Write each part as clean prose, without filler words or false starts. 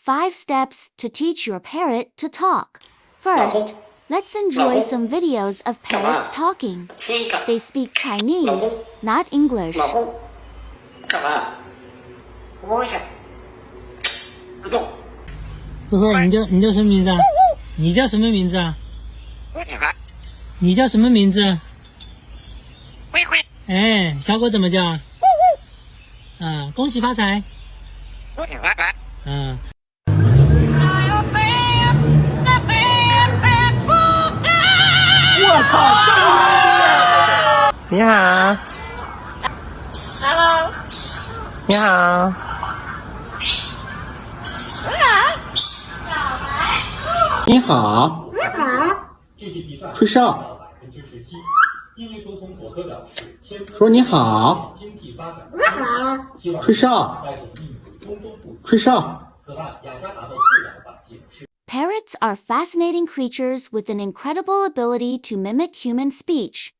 5 steps to teach your parrot to talk. First, let's enjoy some videos of parrots talking. They speak Chinese, not English. 慧慧，你叫什么名字啊？你叫什么名字啊？你叫什么名字？慧慧。哎，小狗怎么叫啊？恭喜发财。我操！你好。Hello。你好。你好。吹哨。说你好。吹哨。吹哨。 Parrots are fascinating creatures with an incredible ability to mimic human speech.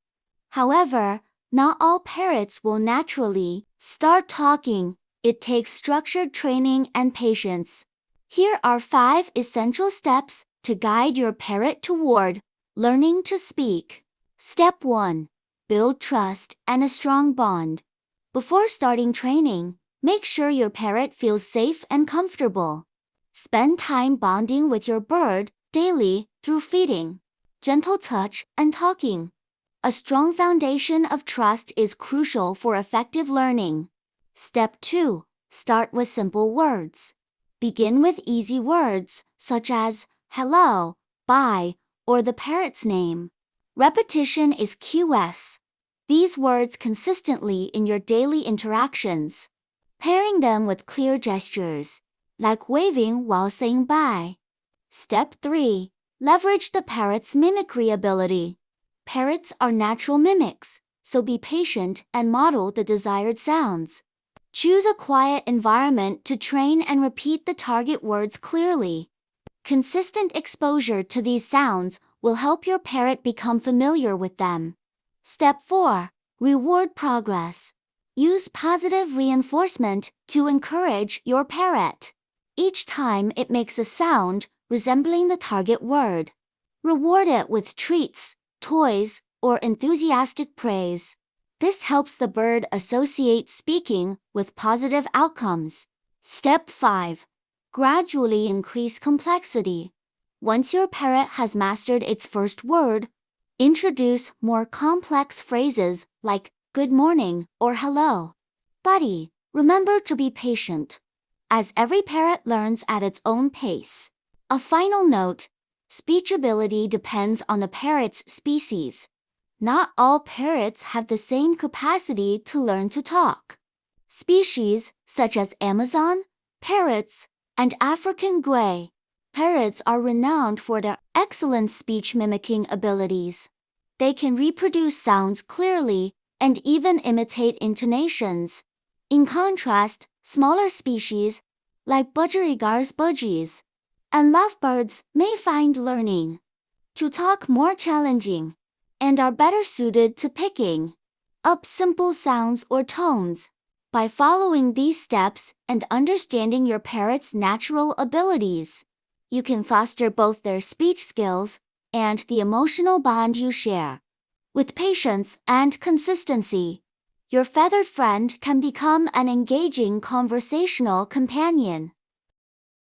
However, not all parrots will naturally start talking. It takes structured training and patience. Here are 5 essential steps to guide your parrot toward learning to speak. Step 1. Build trust and a strong bond. Before starting training, make sure your parrot feels safe and comfortable. Spend time bonding with your bird daily through feeding, gentle touch, and talking. A strong foundation of trust is crucial for effective learning. Step 2. Start with simple words. Begin with easy words such as hello, bye, or the parrot's name. Repetition is QS. These words consistently in your daily interactions. Pairing them with clear gestures, like waving while saying bye. Step 3. Leverage the parrot's mimicry ability. Parrots are natural mimics, so be patient and model the desired sounds. Choose a quiet environment to train and repeat the target words clearly. Consistent exposure to these sounds will help your parrot become familiar with them. Step 4. Reward progress. Use positive reinforcement to encourage your parrot. Each time it makes a sound resembling the target word, reward it with treats, toys, or enthusiastic praise. This helps the bird associate speaking with positive outcomes. Step 5. Gradually increase complexity. Once your parrot has mastered its first word, introduce more complex phrases like good morning or hello. Buddy, remember to be patient, as every parrot learns at its own pace. A final note: speech ability depends on the parrot's species. Not all parrots have the same capacity to learn to talk. Species such as Amazon parrots and African gray parrots are renowned for their excellent speech mimicking abilities. They can reproduce sounds clearly and even imitate intonations. In contrast, smaller species, like budgerigars budgies and lovebirds, may find learning to talk more challenging and are better suited to picking up simple sounds or tones. By following these steps and understanding your parrot's natural abilities, you can foster both their speech skills and the emotional bond you share. With patience and consistency, your feathered friend can become an engaging conversational companion.